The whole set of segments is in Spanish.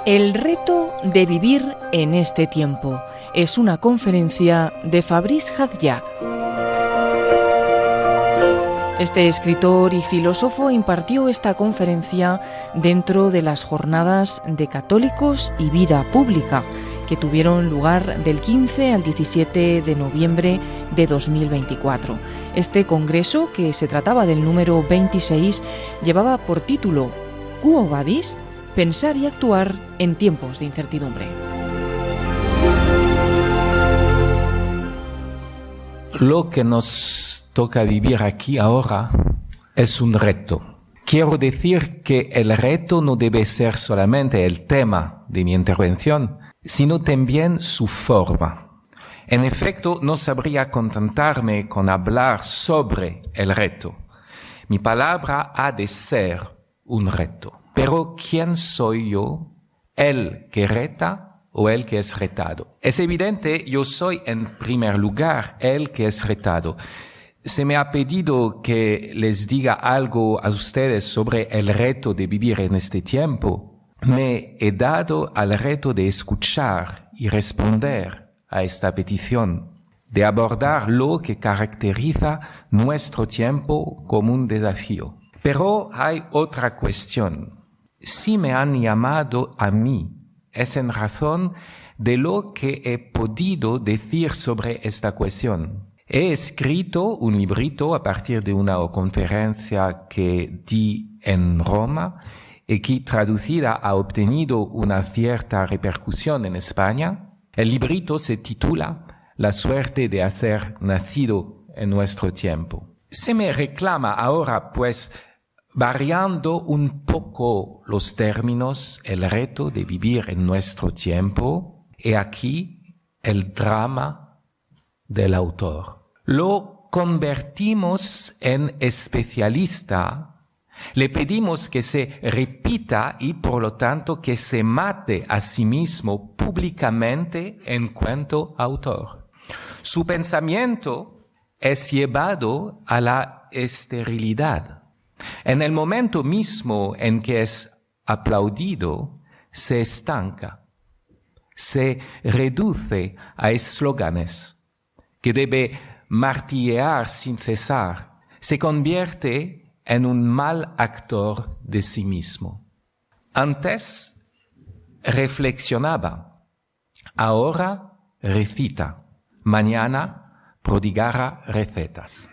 El reto de vivir en este tiempo es una conferencia de Fabrice Hadjiag. Este escritor y filósofo impartió esta conferencia dentro de las jornadas de Católicos y Vida Pública, que tuvieron lugar del 15 al 17 de noviembre de 2024. Este congreso, que se trataba del número 26, llevaba por título Quo Vadis? Pensar y actuar en tiempos de incertidumbre. Lo que nos toca vivir aquí ahora es un reto. Quiero decir que el reto no debe ser solamente el tema de mi intervención, sino también su forma. En efecto, no sabría contentarme con hablar sobre el reto. Mi palabra ha de ser un reto. Pero ¿quién soy yo? ¿El que reta o el que es retado? Es evidente, yo soy en primer lugar el que es retado. Se me ha pedido que les diga algo a ustedes sobre el reto de vivir en este tiempo. Me he dado al reto de escuchar y responder a esta petición, de abordar lo que caracteriza nuestro tiempo como un desafío. Pero hay otra cuestión. Si me han llamado a mí, es en razón de lo que he podido decir sobre esta cuestión. He escrito un librito a partir de una conferencia que di en Roma y que traducida ha obtenido una cierta repercusión en España. El librito se titula La suerte de haber nacido en nuestro tiempo. Se me reclama ahora, pues, variando un poco los términos, el reto de vivir en nuestro tiempo, y aquí el drama del autor. Lo convertimos en especialista, le pedimos que se repita y por lo tanto que se mate a sí mismo públicamente en cuanto autor. Su pensamiento es llevado a la esterilidad. En el momento mismo en que es aplaudido, se estanca, se reduce a eslóganes que debe martillear sin cesar, se convierte en un mal actor de sí mismo. Antes reflexionaba, ahora recita, mañana prodigará recetas.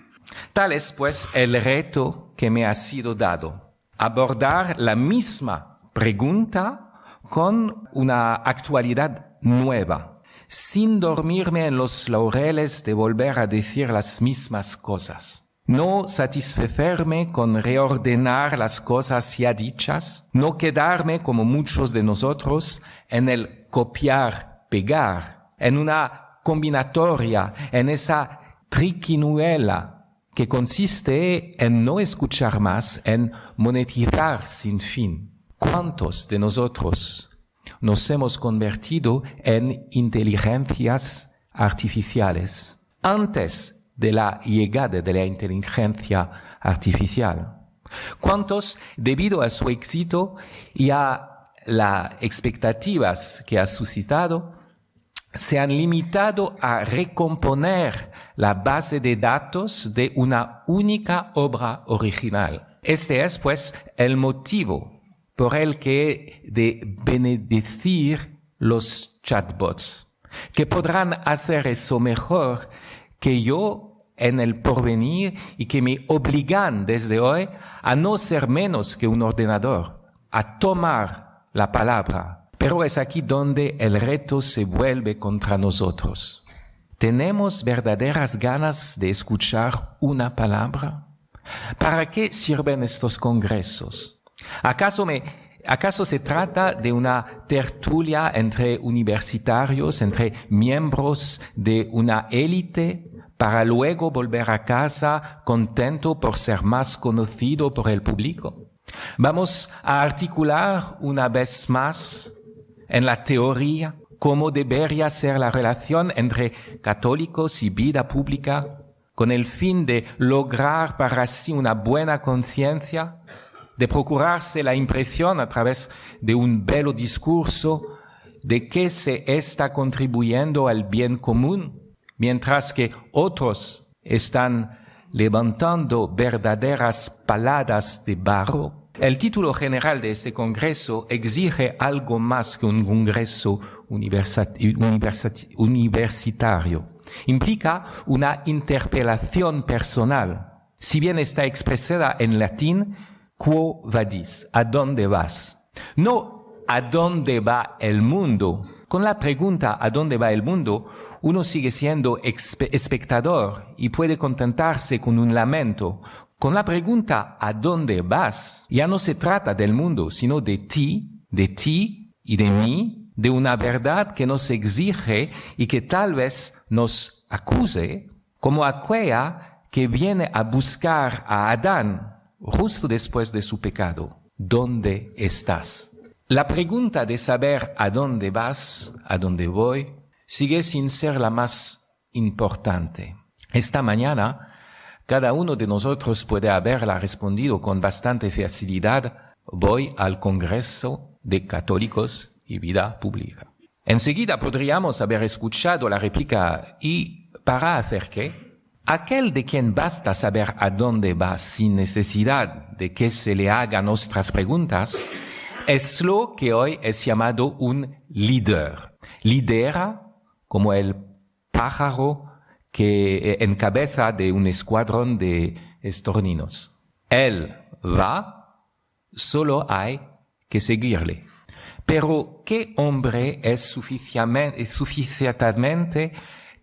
Tal es, pues, el reto que me ha sido dado. Abordar la misma pregunta con una actualidad nueva, sin dormirme en los laureles de volver a decir las mismas cosas. No satisfacerme con reordenar las cosas ya dichas, no quedarme como muchos de nosotros en el copiar, pegar, en una combinatoria, en esa triquiñuela que consiste en no escuchar más, en monetizar sin fin. ¿Cuántos de nosotros nos hemos convertido en inteligencias artificiales antes de la llegada de la inteligencia artificial? ¿Cuántos, debido a su éxito y a las expectativas que ha suscitado, se han limitado a recomponer la base de datos de una única obra original? Este es, pues, el motivo por el que he de bendecir los chatbots, que podrán hacer eso mejor que yo en el porvenir y que me obligan desde hoy a no ser menos que un ordenador, a tomar la palabra. Pero es aquí donde el reto se vuelve contra nosotros. ¿Tenemos verdaderas ganas de escuchar una palabra? ¿Para qué sirven estos congresos? ¿Acaso se trata de una tertulia entre universitarios, entre miembros de una élite, para luego volver a casa contento por ser más conocido por el público? ¿Vamos a articular una vez más en la teoría cómo debería ser la relación entre católicos y vida pública, con el fin de lograr para sí una buena conciencia, de procurarse la impresión a través de un bello discurso de que se está contribuyendo al bien común, mientras que otros están levantando verdaderas paladas de barro. El título general de este congreso exige algo más que un congreso universitario. Implica una interpelación personal. Si bien está expresada en latín, quo vadis, ¿a dónde vas? No, ¿a dónde va el mundo? Con la pregunta ¿a dónde va el mundo? Uno sigue siendo espectador y puede contentarse con un lamento. Con la pregunta ¿a dónde vas? Ya no se trata del mundo, sino de ti y de mí, de una verdad que nos exige y que tal vez nos acuse, como aquella que viene a buscar a Adán justo después de su pecado. ¿Dónde estás? La pregunta de saber a dónde vas, a dónde voy, sigue sin ser la más importante. Esta mañana, cada uno de nosotros puede haberla respondido con bastante facilidad: voy al Congreso de Católicos y Vida Pública. Enseguida podríamos haber escuchado la réplica: ¿y para hacer qué? Aquel de quien basta saber a dónde va sin necesidad de que se le hagan otras preguntas, es lo que hoy es llamado un líder. Lidera como el pájaro que encabeza de un escuadrón de estorninos. Él va, solo hay que seguirle. Pero ¿qué hombre es suficientemente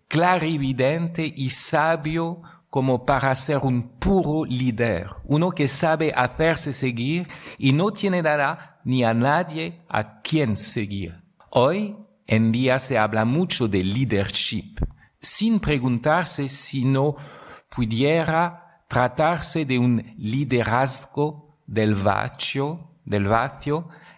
clarividente y sabio como para ser un puro líder? Uno que sabe hacerse seguir y no tiene nada ni a nadie a quien seguir. Hoy en día se habla mucho de leadership, sin preguntarse si no pudiera tratarse de un liderazgo del vacío,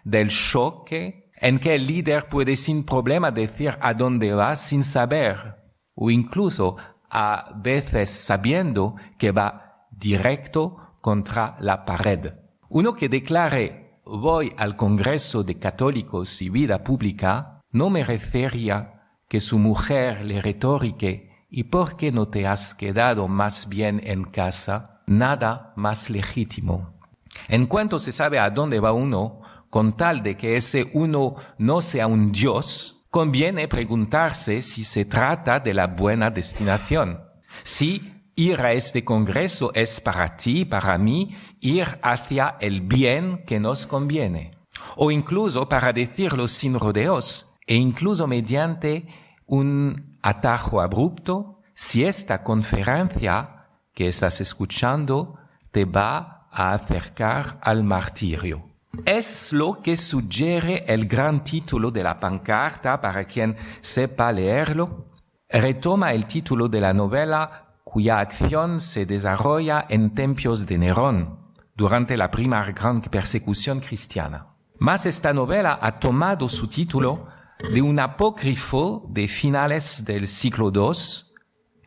del choque, en que el líder puede sin problema decir a dónde va sin saber, o incluso a veces sabiendo que va directo contra la pared. Uno que declare voy al Congreso de Católicos y Vida Pública no merecería que su mujer le retorique: ¿y por qué no te has quedado más bien en casa? Nada más legítimo. En cuanto se sabe a dónde va uno, con tal de que ese uno no sea un Dios, conviene preguntarse si se trata de la buena destinación. Si ir a este congreso es para ti, para mí, ir hacia el bien que nos conviene. O incluso, para decirlo sin rodeos, e incluso mediante un atajo abrupto, si esta conferencia que estás escuchando te va a acercar al martirio. Es lo que sugiere el gran título de la pancarta para quien sepa leerlo. Retoma el título de la novela cuya acción se desarrolla en tiempos de Nerón, durante la primera gran persecución cristiana. Mas esta novela ha tomado su título de un apócrifo de finales del siglo II,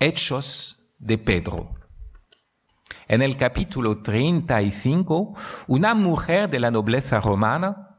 Hechos de Pedro. En el capítulo 35, una mujer de la nobleza romana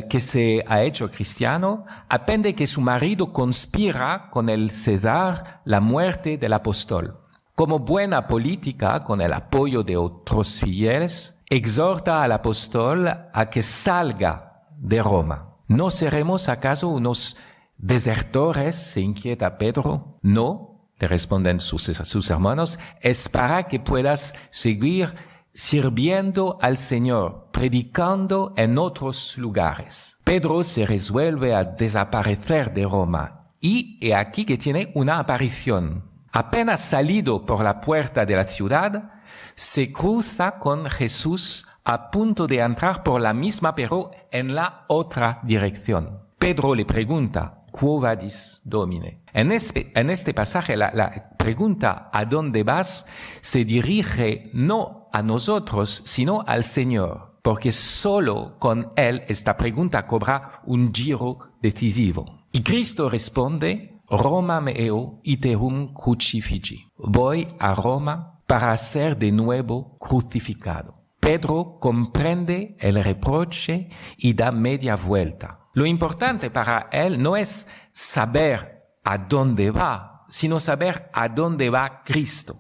que se ha hecho cristiano aprende que su marido conspira con el César la muerte del apóstol. Como buena política, con el apoyo de otros fieles, exhorta al apóstol a que salga de Roma. ¿No seremos acaso unos desertores?, se inquieta Pedro. No, le responden sus hermanos, es para que puedas seguir sirviendo al Señor, predicando en otros lugares. Pedro se resuelve a desaparecer de Roma y he aquí que tiene una aparición. Apenas salido por la puerta de la ciudad, se cruza con Jesús a punto de entrar por la misma, pero en la otra dirección. Pedro le pregunta: ¿Quo vadis, Domine? En este pasaje la pregunta ¿a dónde vas? Se dirige no a nosotros, sino al Señor, porque solo con Él esta pregunta cobra un giro decisivo. Y Cristo responde: Roma meo iterum crucifigi. Voy a Roma para ser de nuevo crucificado. Pedro comprende el reproche y da media vuelta. Lo importante para él no es saber a dónde va, sino saber a dónde va Cristo,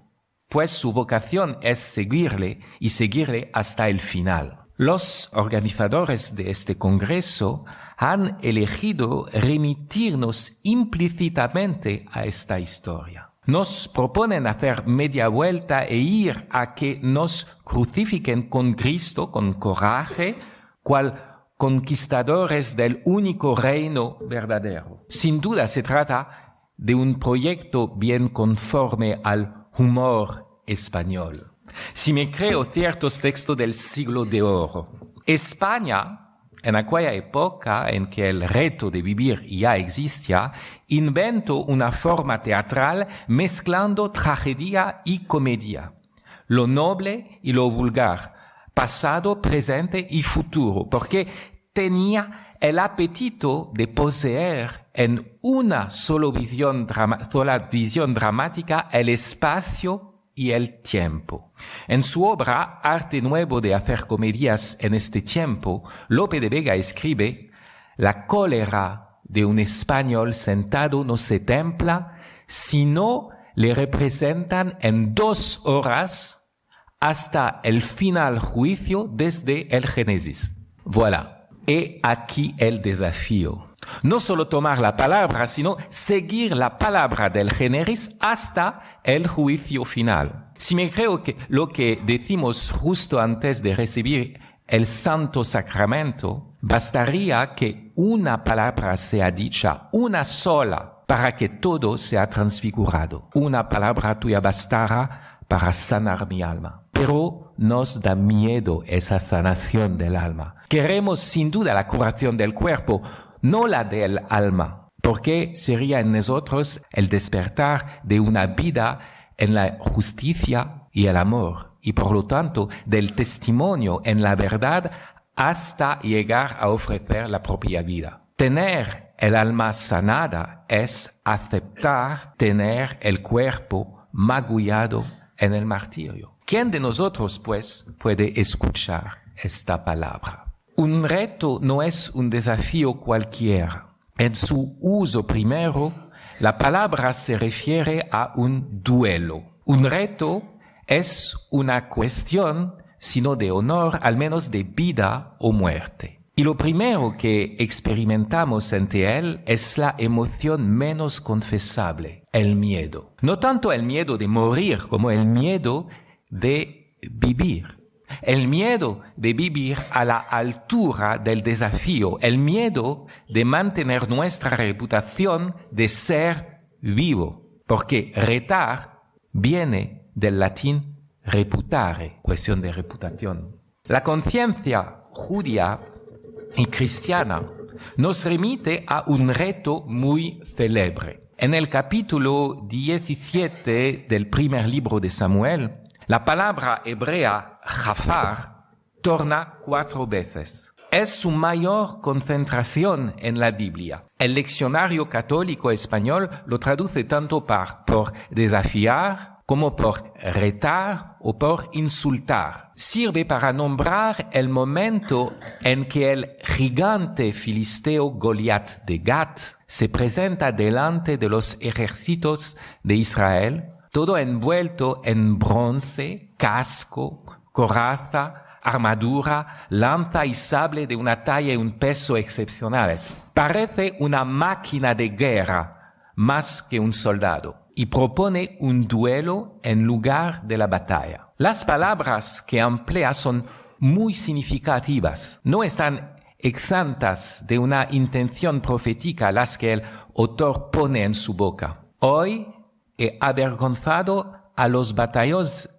pues su vocación es seguirle y seguirle hasta el final. Los organizadores de este congreso han elegido remitirnos implícitamente a esta historia. Nos proponen hacer media vuelta e ir a que nos crucifiquen con Cristo, con coraje, cual conquistadores del único reino verdadero. Sin duda se trata de un proyecto bien conforme al humor español. Si me creo ciertos textos del siglo de oro, España, en aquella época en que el reto de vivir ya existía, inventó una forma teatral mezclando tragedia y comedia, lo noble y lo vulgar, pasado, presente y futuro, porque tenía el apetito de poseer en una sola visión dramática el espacio y el tiempo. En su obra Arte Nuevo de hacer comedias en este tiempo, Lope de Vega escribe: la cólera de un español sentado no se templa si no le representan en 2 horas hasta el final juicio desde el Génesis. Voilà. He aquí el desafío. No solo tomar la palabra, sino seguir la palabra del Génesis hasta el juicio final. Si me creo que lo que decimos justo antes de recibir el Santo Sacramento, bastaría que una palabra sea dicha, una sola, para que todo sea transfigurado. Una palabra tuya bastará para sanar mi alma. Pero nos da miedo esa sanación del alma. Queremos sin duda la curación del cuerpo, no la del alma, porque sería en nosotros el despertar de una vida en la justicia y el amor, y por lo tanto del testimonio en la verdad hasta llegar a ofrecer la propia vida. Tener el alma sanada es aceptar tener el cuerpo magullado en el martirio. ¿Quién de nosotros, pues, puede escuchar esta palabra? Un reto no es un desafío cualquiera. En su uso primero, la palabra se refiere a un duelo. Un reto es una cuestión, sino de honor, al menos de vida o muerte. Y lo primero que experimentamos ante él es la emoción menos confesable, el miedo. No tanto el miedo de morir como el miedo de vivir. El miedo de vivir a la altura del desafío, el miedo de mantener nuestra reputación de ser vivo, porque retar viene del latín reputare, cuestión de reputación. La conciencia judía y cristiana nos remite a un reto muy célebre. En el capítulo 17 del primer libro de Samuel, la palabra hebrea jafar torna 4 veces. Es su mayor concentración en la Biblia. El leccionario católico español lo traduce tanto por desafiar como por retar o por insultar. Sirve para nombrar el momento en que el gigante filisteo Goliat de Gat se presenta delante de los ejércitos de Israel, todo envuelto en bronce, casco, coraza, armadura, lanza y sable de una talla y un peso excepcionales. Parece una máquina de guerra más que un soldado y propone un duelo en lugar de la batalla. Las palabras que emplea son muy significativas. No están exentas de una intención profética las que el autor pone en su boca. Hoy he avergonzado a los batallones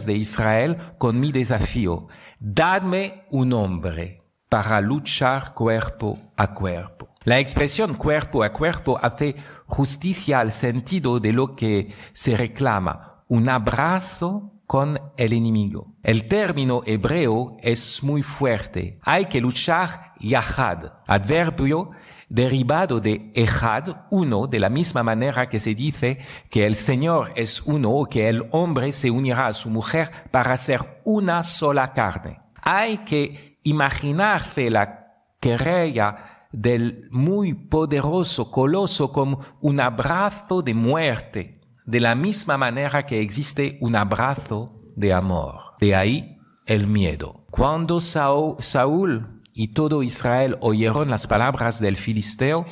de Israel con mi desafío. Dadme un hombre para luchar cuerpo a cuerpo. La expresión cuerpo a cuerpo hace justicia al sentido de lo que se reclama, un abrazo con el enemigo. El término hebreo es muy fuerte. Hay que luchar yahad, adverbio derivado de Ejad, uno, de la misma manera que se dice que el Señor es uno o que el hombre se unirá a su mujer para ser una sola carne. Hay que imaginarse la querella del muy poderoso coloso como un abrazo de muerte, de la misma manera que existe un abrazo de amor. De ahí el miedo. Cuando Saúl y todo Israel oyeron las palabras del filisteo,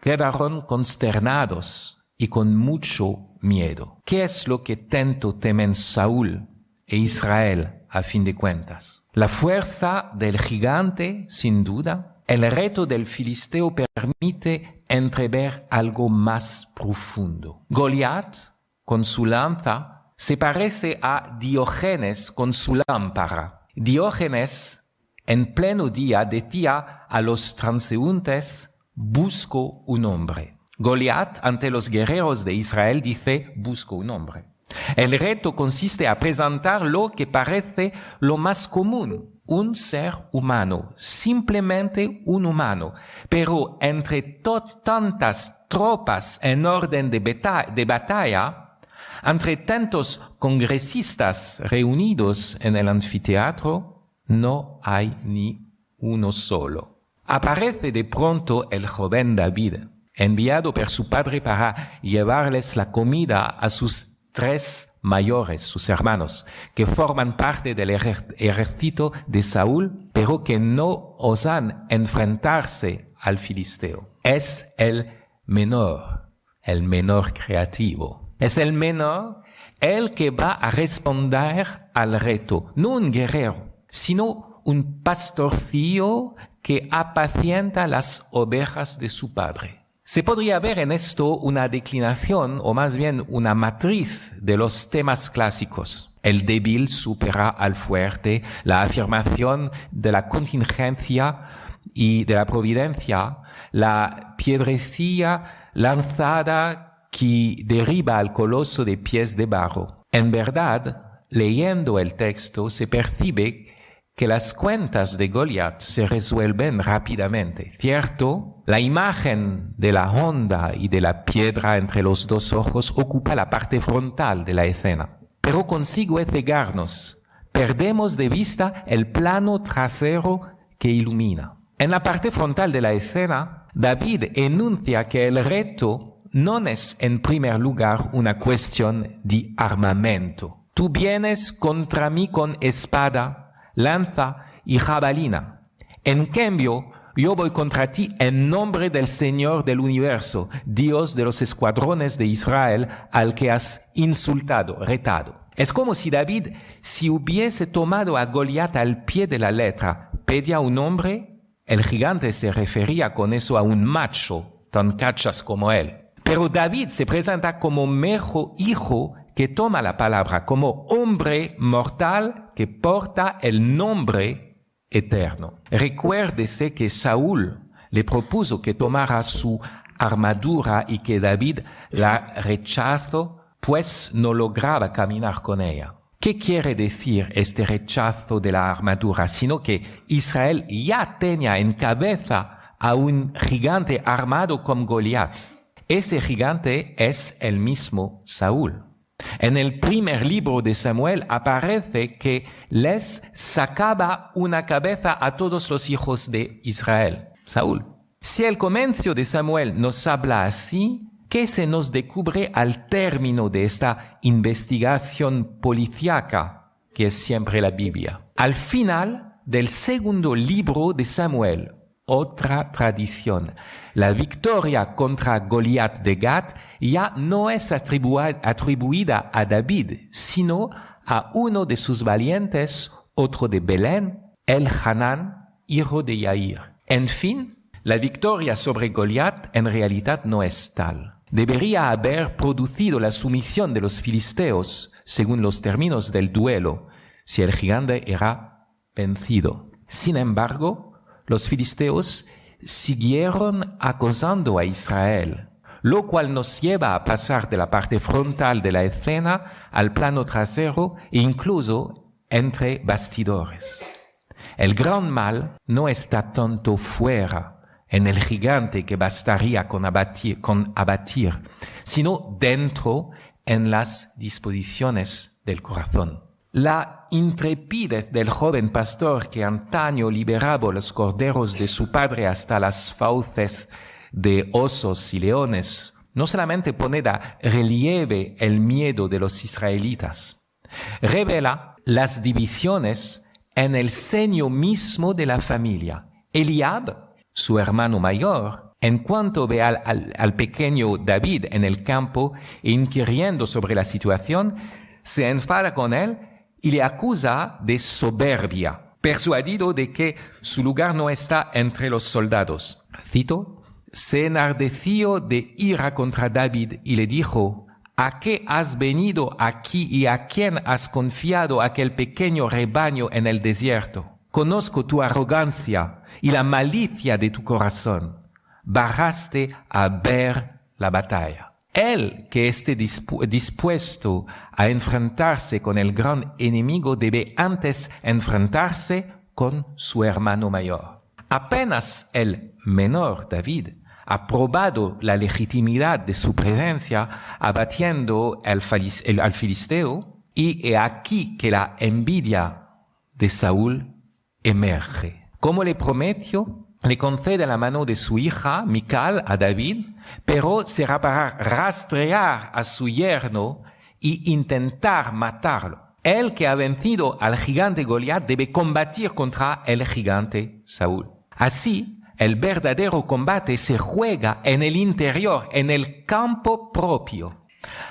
quedaron consternados y con mucho miedo. ¿Qué es lo que tanto temen Saúl e Israel a fin de cuentas? La fuerza del gigante, sin duda. El reto del filisteo permite entrever algo más profundo. Goliat, con su lanza, se parece a Diógenes con su lámpara. Diógenes, en pleno día, decía a los transeúntes, busco un hombre. Goliat, ante los guerreros de Israel, dice, busco un hombre. El reto consiste a presentar lo que parece lo más común, un ser humano, simplemente un humano, pero entre tantas tropas en orden de batalla, entre tantos congresistas reunidos en el anfiteatro, no hay ni uno solo. Aparece de pronto el joven David, enviado por su padre para llevarles la comida a sus 3 mayores, sus hermanos, que forman parte del ejército de Saúl, pero que no osan enfrentarse al filisteo. Es el menor creativo. Es el menor el que va a responder al reto, no un guerrero, sino un pastorcillo que apacienta las ovejas de su padre. Se podría ver en esto una declinación, o más bien una matriz de los temas clásicos. El débil supera al fuerte, la afirmación de la contingencia y de la providencia, la piedrecilla lanzada que derriba al coloso de pies de barro. En verdad, leyendo el texto, se percibe que las cuentas de Goliat se resuelven rápidamente. Cierto, la imagen de la honda y de la piedra entre los 2 ojos ocupa la parte frontal de la escena. Pero consigue cegarnos. Perdemos de vista el plano trasero que ilumina. En la parte frontal de la escena, David enuncia que el reto no es en primer lugar una cuestión de armamento. Tú vienes contra mí con espada, lanza y jabalina. En cambio, yo voy contra ti en nombre del Señor del universo, Dios de los escuadrones de Israel, al que has insultado, retado. Es como si David, si hubiese tomado a Goliat al pie de la letra, pedía un hombre, el gigante se refería con eso a un macho, tan cachas como él. Pero David se presenta como mejor hijo que toma la palabra, como hombre mortal que porta el nombre eterno. Recuérdese que Saúl le propuso que tomara su armadura y que David la rechazó, pues no lograba caminar con ella. ¿Qué quiere decir este rechazo de la armadura? Sino que Israel ya tenía en cabeza a un gigante armado como Goliat. Ese gigante es el mismo Saúl. En el primer libro de Samuel aparece que les sacaba una cabeza a todos los hijos de Israel, Saúl. Si el comienzo de Samuel nos habla así, ¿qué se nos descubre al término de esta investigación policíaca que es siempre la Biblia? Al final del segundo libro de Samuel, otra tradición. La victoria contra Goliat de Gat ya no es atribuida a David, sino a uno de sus valientes, otro de Belén, El-Hanán, hijo de Yair. En fin, la victoria sobre Goliat en realidad no es tal. Debería haber producido la sumisión de los filisteos, según los términos del duelo, si el gigante era vencido. Sin embargo, los filisteos siguieron acosando a Israel, lo cual nos lleva a pasar de la parte frontal de la escena al plano trasero e incluso entre bastidores. El gran mal no está tanto fuera en el gigante que bastaría con abatir, sino dentro en las disposiciones del corazón. La intrepidez del joven pastor que antaño liberaba los corderos de su padre hasta las fauces de osos y leones no solamente pone de relieve el miedo de los israelitas, revela las divisiones en el seno mismo de la familia. Eliab, su hermano mayor, en cuanto ve al pequeño David en el campo e inquiriendo sobre la situación, se enfada con él y le acusa de soberbia, persuadido de que su lugar no está entre los soldados. Cito: se enardeció de ira contra David y le dijo: ¿a qué has venido aquí y a quién has confiado aquel pequeño rebaño en el desierto? Conozco tu arrogancia y la malicia de tu corazón. Bajaste a ver la batalla. El que esté dispuesto a enfrentarse con el gran enemigo debe antes enfrentarse con su hermano mayor. Apenas el menor David ha probado la legitimidad de su presencia abatiendo al filisteo, y he aquí que la envidia de Saúl emerge. Como le prometió, le concede la mano de su hija Mical a David, pero será para rastrear a su yerno y intentar matarlo. El que ha vencido al gigante Goliat debe combatir contra el gigante Saúl. Así, el verdadero combate se juega en el interior, en el campo propio.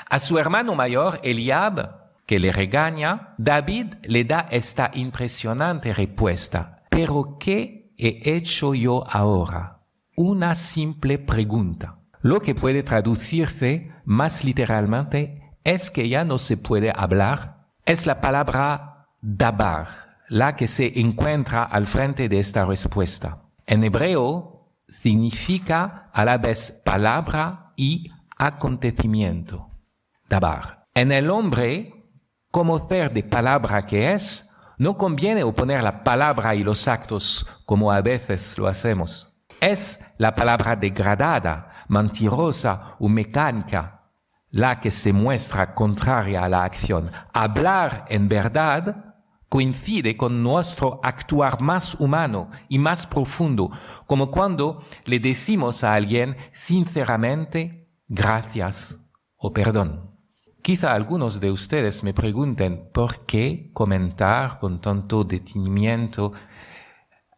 A su hermano mayor, Eliab, que le regaña, David le da esta impresionante respuesta: ¿pero qué he hecho yo ahora? Una simple pregunta. Lo que puede traducirse más literalmente es que ya no se puede hablar. Es la palabra dabar, la que se encuentra al frente de esta respuesta. En hebreo significa a la vez palabra y acontecimiento. Dabar. En el hombre, como ser de palabra que es, no conviene oponer la palabra y los actos como a veces lo hacemos. Es la palabra degradada, mentirosa o mecánica la que se muestra contraria a la acción. Hablar en verdad coincide con nuestro actuar más humano y más profundo, como cuando le decimos a alguien sinceramente gracias o perdón. Quizá algunos de ustedes me pregunten por qué comentar con tanto detenimiento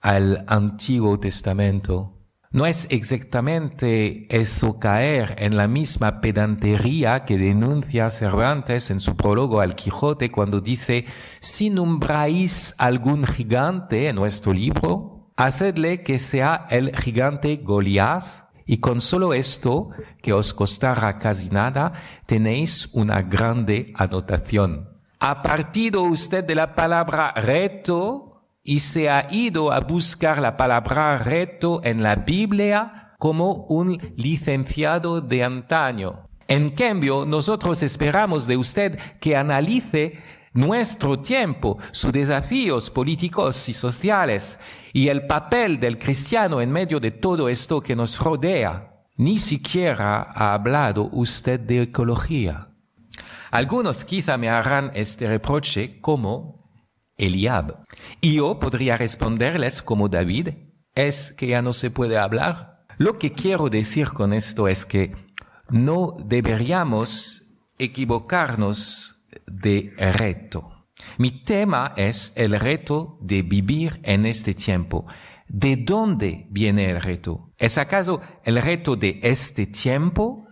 al Antiguo Testamento. No es exactamente eso caer en la misma pedantería que denuncia Cervantes en su prólogo al Quijote cuando dice: si nombráis algún gigante en nuestro libro, hacedle que sea el gigante Goliat, y con solo esto, que os costará casi nada, tenéis una grande anotación. ¿Ha partido usted de la palabra reto y se ha ido a buscar la palabra reto en la Biblia como un licenciado de antaño? En cambio, nosotros esperamos de usted que analice nuestro tiempo, sus desafíos políticos y sociales y el papel del cristiano en medio de todo esto que nos rodea. Ni siquiera ha hablado usted de ecología. Algunos quizá me harán este reproche como Eliab. Y yo podría responderles como David: ¿es que ya no se puede hablar? Lo que quiero decir con esto es que no deberíamos equivocarnos de reto. Mi tema es el reto de vivir en este tiempo. ¿De dónde viene el reto? ¿Es acaso el reto de este tiempo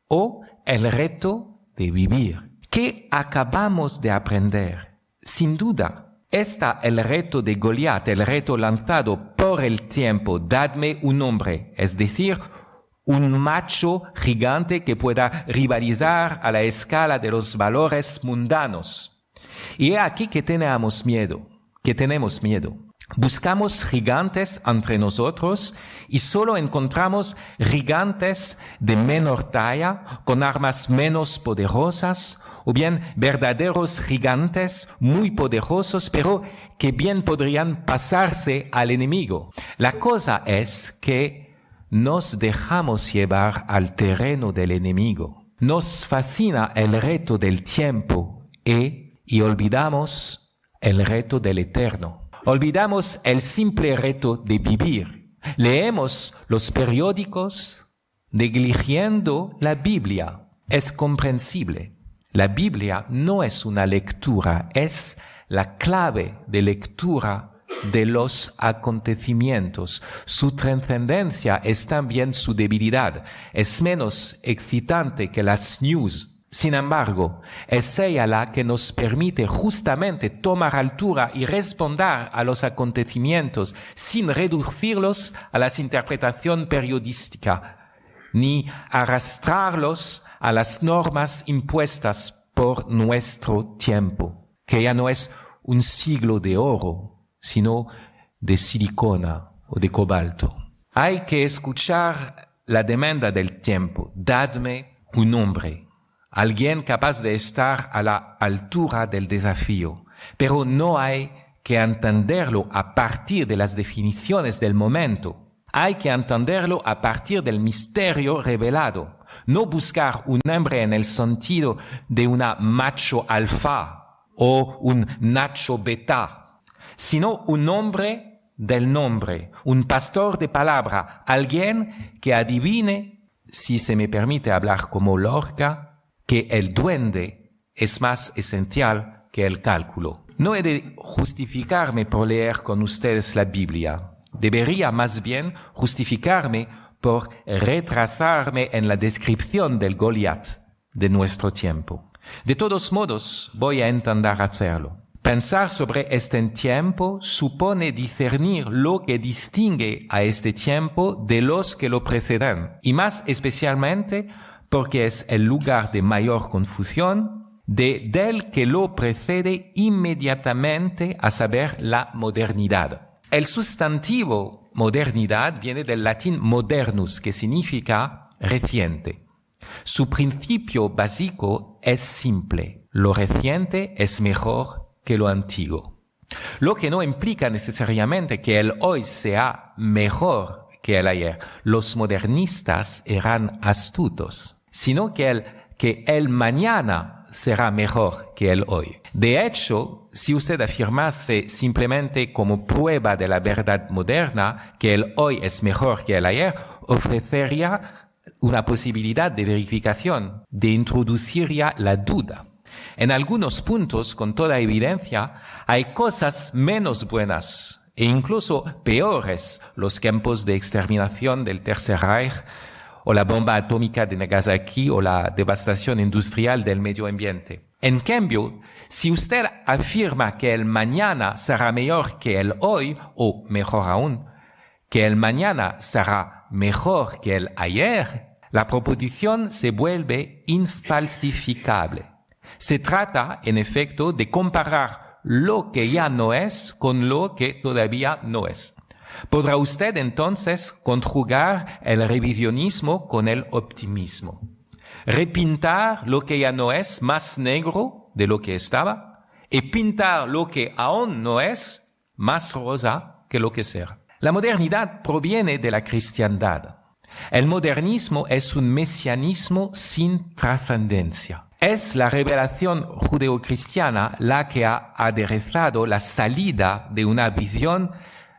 o el reto de vivir? ¿Qué acabamos de aprender? Sin duda, está el reto de Goliat, el reto lanzado por el tiempo: dadme un hombre, es decir, un macho gigante que pueda rivalizar a la escala de los valores mundanos. Y es aquí que tenemos miedo. Buscamos gigantes entre nosotros y solo encontramos gigantes de menor talla, con armas menos poderosas, o bien verdaderos gigantes muy poderosos, pero que bien podrían pasarse al enemigo. La cosa es que nos dejamos llevar al terreno del enemigo. Nos fascina el reto del tiempo y olvidamos el reto del eterno. Olvidamos el simple reto de vivir. Leemos los periódicos negligiendo la Biblia. Es comprensible. La Biblia no es una lectura, es la clave de lectura de los acontecimientos. Su trascendencia es también su debilidad. Es menos excitante que las news. Sin embargo, es ella la que nos permite justamente tomar altura y responder a los acontecimientos sin reducirlos a la interpretación periodística, ni arrastrarlos a las normas impuestas por nuestro tiempo, que ya no es un siglo de oro, sino de silicona o de cobalto. Hay que escuchar la demanda del tiempo. Dadme un hombre, alguien capaz de estar a la altura del desafío, pero no hay que entenderlo a partir de las definiciones del momento. Hay que entenderlo a partir del misterio revelado. No buscar un hombre en el sentido de una macho alfa o un nacho beta, sino un hombre del nombre, un pastor de palabra, alguien que adivine, si se me permite hablar como Lorca, que el duende es más esencial que el cálculo. No he de justificarme por leer con ustedes la Biblia. Debería más bien justificarme por retrasarme en la descripción del Goliat de nuestro tiempo. De todos modos, voy a intentar hacerlo. Pensar sobre este tiempo supone discernir lo que distingue a este tiempo de los que lo preceden, y más especialmente porque es el lugar de mayor confusión del que lo precede inmediatamente, a saber, la modernidad. El sustantivo modernidad viene del latín modernus, que significa reciente. Su principio básico es simple. Lo reciente es mejor que lo antiguo. Lo que no implica necesariamente que el hoy sea mejor que el ayer. Los modernistas eran astutos, sino que el mañana será mejor que el hoy. De hecho, si usted afirmase simplemente como prueba de la verdad moderna que el hoy es mejor que el ayer, ofrecería una posibilidad de verificación, introduciría la duda. En algunos puntos, con toda evidencia, hay cosas menos buenas e incluso peores, los campos de exterminación del Tercer Reich, o la bomba atómica de Nagasaki, o la devastación industrial del medio ambiente. En cambio, si usted afirma que el mañana será mejor que el hoy, o mejor aún, que el mañana será mejor que el ayer, la proposición se vuelve infalsificable. Se trata, en efecto, de comparar lo que ya no es con lo que todavía no es. Podrá usted entonces conjugar el revisionismo con el optimismo. Repintar lo que ya no es más negro de lo que estaba y pintar lo que aún no es más rosa que lo que será. La modernidad proviene de la cristiandad. El modernismo es un mesianismo sin trascendencia. Es la revelación judeocristiana la que ha aderezado la salida de una visión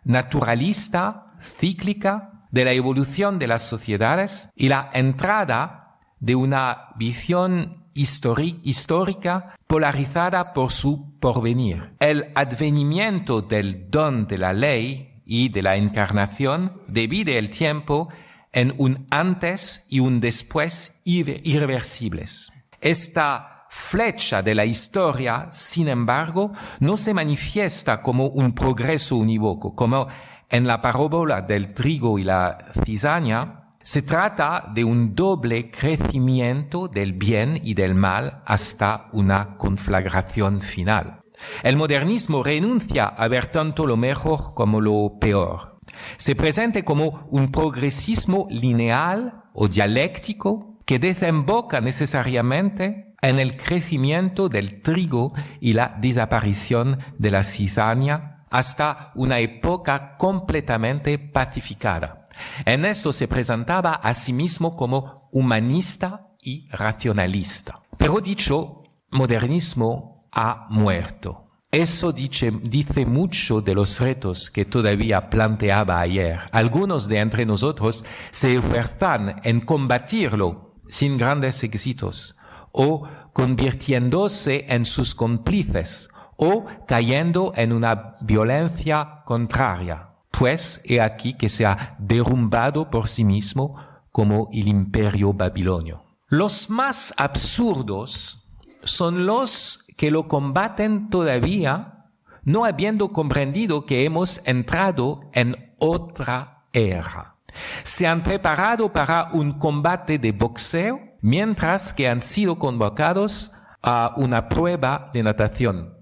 naturalista, cíclica, de la evolución de las sociedades y la entrada de una visión histórica polarizada por su porvenir. El advenimiento del don de la ley y de la encarnación divide el tiempo en un antes y un después irreversibles. Esta flecha de la historia, sin embargo, no se manifiesta como un progreso unívoco, como en la parábola del trigo y la cizaña. Se trata de un doble crecimiento del bien y del mal hasta una conflagración final. El modernismo renuncia a ver tanto lo mejor como lo peor. Se presenta como un progresismo lineal o dialéctico que desemboca necesariamente en el crecimiento del trigo y la desaparición de la cizaña hasta una época completamente pacificada. En esto se presentaba a sí mismo como humanista y racionalista. Pero dicho modernismo ha muerto. Eso dice mucho de los retos que todavía planteaba ayer. Algunos de entre nosotros se esfuerzan en combatirlo sin grandes éxitos, o convirtiéndose en sus cómplices, o cayendo en una violencia contraria. Pues he aquí que se ha derrumbado por sí mismo como el imperio babilonio. Los más absurdos son los que lo combaten todavía, no habiendo comprendido que hemos entrado en otra era. Se han preparado para un combate de boxeo, mientras que han sido convocados a una prueba de natación.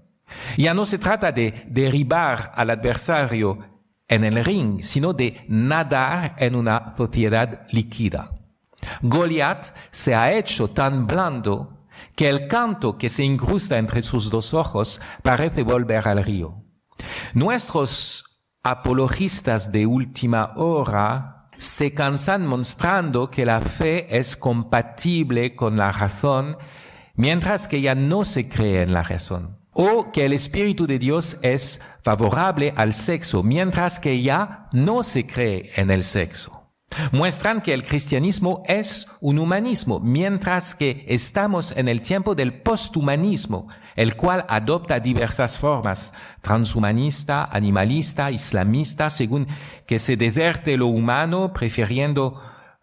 Ya no se trata de derribar al adversario en el ring, sino de nadar en una sociedad líquida. Goliat se ha hecho tan blando que el canto que se incrusta entre sus dos ojos parece volver al río. Nuestros apologistas de última hora se cansan mostrando que la fe es compatible con la razón, mientras que ya no se cree en la razón. O que el Espíritu de Dios es favorable al sexo, mientras que ya no se cree en el sexo. Muestran que el cristianismo es un humanismo, mientras que estamos en el tiempo del posthumanismo, el cual adopta diversas formas, transhumanista, animalista, islamista, según que se deserte lo humano, prefiriendo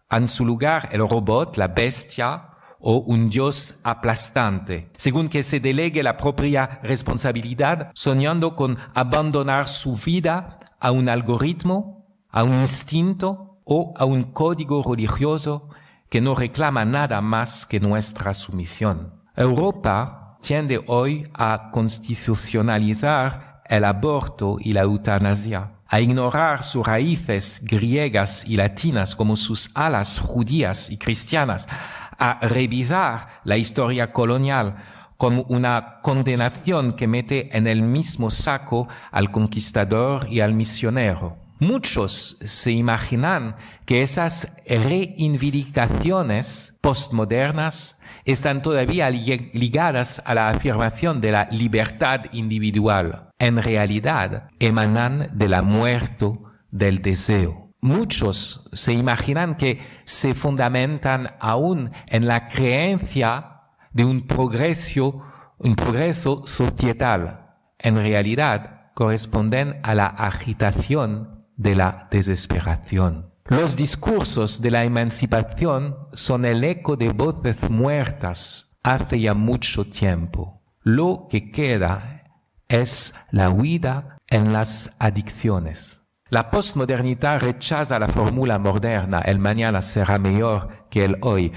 en su lugar el robot, la bestia, o un Dios aplastante, según que se delegue la propia responsabilidad, soñando con abandonar su vida a un algoritmo, a un instinto, o a un código religioso que no reclama nada más que nuestra sumisión. Europa tiende hoy a constitucionalizar el aborto y la eutanasia, a ignorar sus raíces griegas y latinas como sus alas judías y cristianas, a revisar la historia colonial como una condenación que mete en el mismo saco al conquistador y al misionero. Muchos se imaginan que esas reivindicaciones postmodernas están todavía ligadas a la afirmación de la libertad individual. En realidad, emanan de la muerte del deseo. Muchos se imaginan que se fundamentan aún en la creencia de un progreso societal. En realidad, corresponden a la agitación de la desesperación. Los discursos de la emancipación son el eco de voces muertas hace ya mucho tiempo. Lo que queda es la huida en las adicciones. La posmodernidad rechaza la fórmula moderna, el mañana será mejor que el hoy.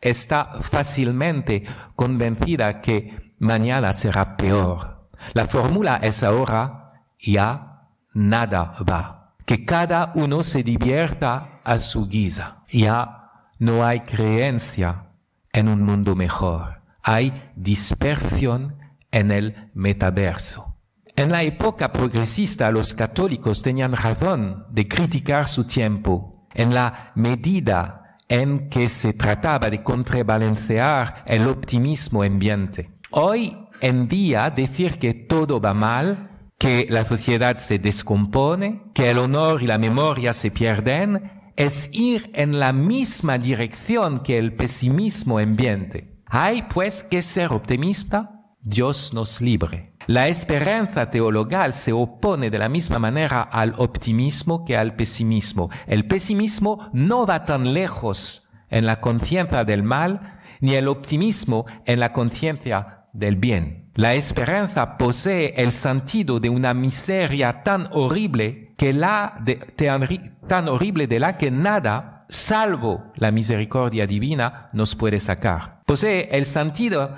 Está fácilmente convencida que mañana será peor. La fórmula es ahora ya nada va. Que cada uno se divierta a su guisa. Ya no hay creencia en un mundo mejor. Hay dispersión en el metaverso. En la época progresista, los católicos tenían razón de criticar su tiempo, en la medida en que se trataba de contrabalancear el optimismo ambiente. Hoy en día, decir que todo va mal, que la sociedad se descompone, que el honor y la memoria se pierden, es ir en la misma dirección que el pesimismo ambiente. Hay pues que ser optimista, Dios nos libre. La esperanza teologal se opone de la misma manera al optimismo que al pesimismo. El pesimismo no va tan lejos en la conciencia del mal, ni el optimismo en la conciencia del bien. La esperanza posee el sentido de una miseria tan horrible tan horrible de la que nada, salvo la misericordia divina, nos puede sacar. Posee el sentido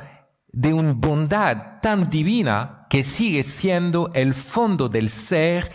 de una bondad tan divina que sigue siendo el fondo del ser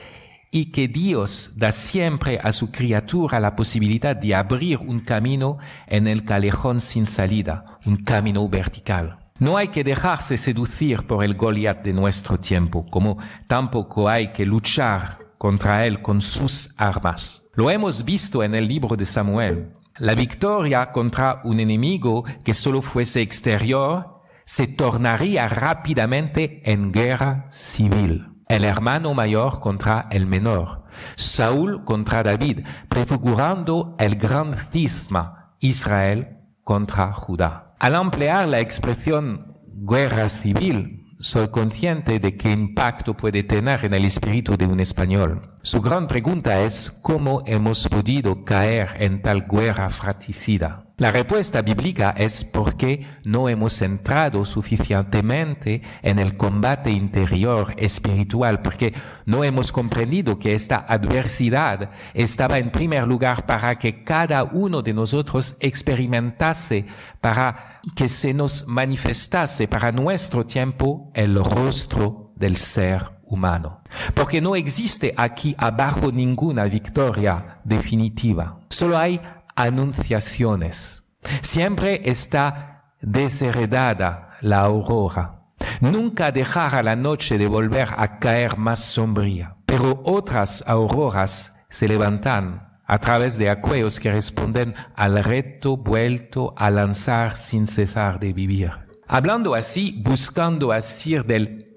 y que Dios da siempre a su criatura la posibilidad de abrir un camino en el callejón sin salida, un camino vertical. No hay que dejarse seducir por el Goliat de nuestro tiempo, como tampoco hay que luchar contra él con sus armas. Lo hemos visto en el libro de Samuel. La victoria contra un enemigo que solo fuese exterior se tornaría rápidamente en guerra civil. El hermano mayor contra el menor, Saúl contra David, prefigurando el gran cisma Israel contra Judá. Al emplear la expresión guerra civil, soy consciente de qué impacto puede tener en el espíritu de un español. Su gran pregunta es ¿cómo hemos podido caer en tal guerra fratricida? La respuesta bíblica es porque no hemos entrado suficientemente en el combate interior espiritual, porque no hemos comprendido que esta adversidad estaba en primer lugar para que cada uno de nosotros experimentase, para que se nos manifestase para nuestro tiempo el rostro del ser humano. Porque no existe aquí abajo ninguna victoria definitiva. Solo hay anunciaciones. Siempre está desheredada la aurora. Nunca dejará la noche de volver a caer más sombría. Pero otras auroras se levantan a través de aquellos que responden al reto vuelto a lanzar sin cesar de vivir. Hablando así, buscando asir el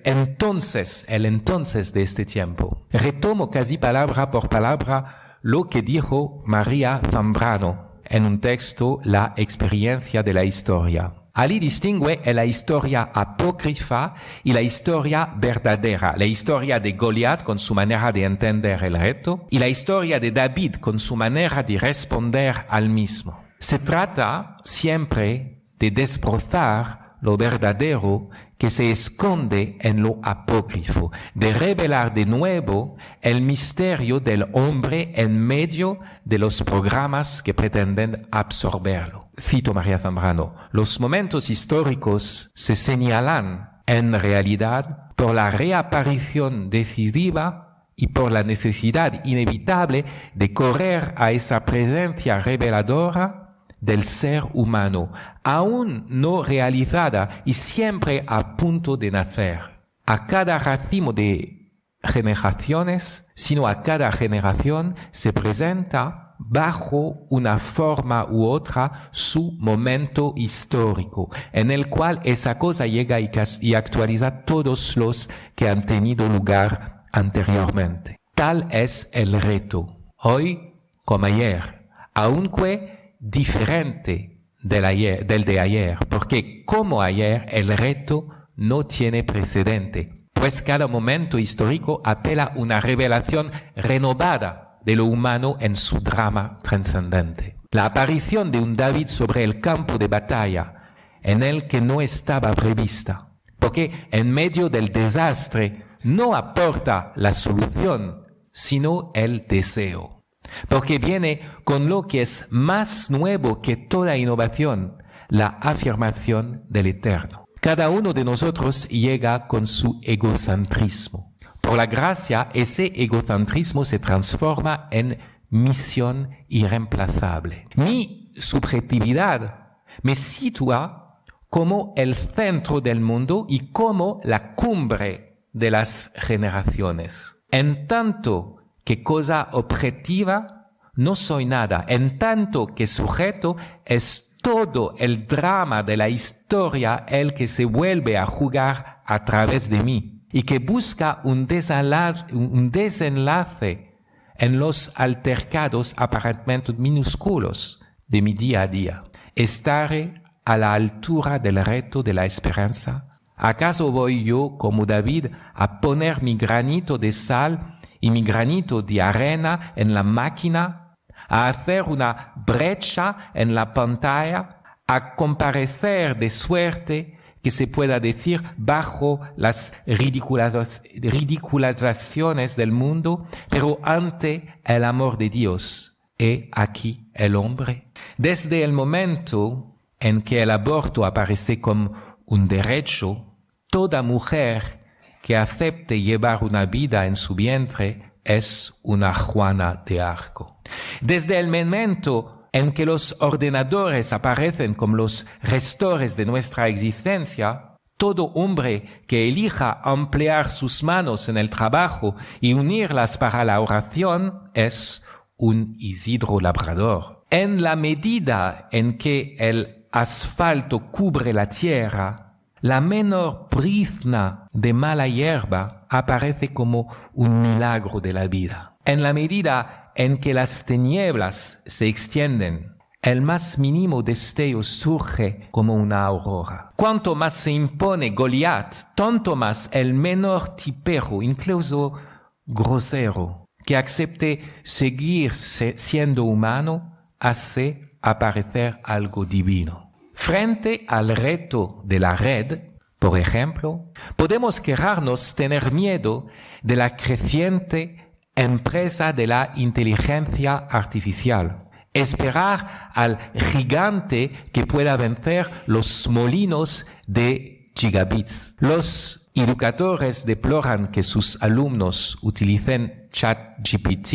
entonces de este tiempo. Retomo casi palabra por palabra lo que dijo María Zambrano en un texto, La experiencia de la historia. Allí distingue la historia apócrifa y la historia verdadera, la historia de Goliat con su manera de entender el reto y la historia de David con su manera de responder al mismo. Se trata siempre de desbrozar lo verdadero que se esconde en lo apócrifo, de revelar de nuevo el misterio del hombre en medio de los programas que pretenden absorberlo. Cito María Zambrano: los momentos históricos se señalan en realidad por la reaparición decisiva y por la necesidad inevitable de correr a esa presencia reveladora del ser humano, aún no realizada y siempre a punto de nacer. A cada racimo de generaciones, sino a cada generación se presenta bajo una forma u otra su momento histórico, en el cual esa cosa llega y actualiza todos los que han tenido lugar anteriormente. Tal es el reto, hoy como ayer, aunque diferente del de ayer, porque como ayer el reto no tiene precedente, pues cada momento histórico apela a una revelación renovada de lo humano en su drama trascendente. La aparición de un David sobre el campo de batalla, en el que no estaba prevista, porque en medio del desastre no aporta la solución, sino el deseo. Porque viene con lo que es más nuevo que toda innovación, la afirmación del eterno. Cada uno de nosotros llega con su egocentrismo. Por la gracia, ese egocentrismo se transforma en misión irreemplazable. Mi subjetividad me sitúa como el centro del mundo y como la cumbre de las generaciones. En tanto que cosa objetiva no soy nada, en tanto que sujeto es todo el drama de la historia el que se vuelve a jugar a través de mí y que busca un desenlace en los altercados aparentemente minúsculos de mi día a día. ¿Estaré a la altura del reto de la esperanza? ¿Acaso voy yo, como David, a poner mi granito de sal y mi granito de arena en la máquina, a hacer una brecha en la pantalla, a comparecer de suerte que se pueda decir bajo las ridiculizaciones del mundo, pero ante el amor de Dios? ¿He aquí el hombre? Desde el momento en que el aborto aparece como un derecho, toda mujer que acepte llevar una vida en su vientre es una Juana de Arco. Desde el momento en que los ordenadores aparecen como los gestores de nuestra existencia, todo hombre que elija emplear sus manos en el trabajo y unirlas para la oración es un Isidro Labrador. En la medida en que el asfalto cubre la tierra, la menor brizna de mala hierba aparece como un milagro de la vida. En la medida en que las tinieblas se extienden, el más mínimo destello surge como una aurora. Cuanto más se impone Goliat, tanto más el menor tipero, incluso grosero, que acepte seguir siendo humano, hace aparecer algo divino. Frente al reto de la red, por ejemplo, podemos querrarnos tener miedo de la creciente empresa de la inteligencia artificial. Esperar al gigante que pueda vencer los molinos de gigabits. Los educadores deploran que sus alumnos utilicen ChatGPT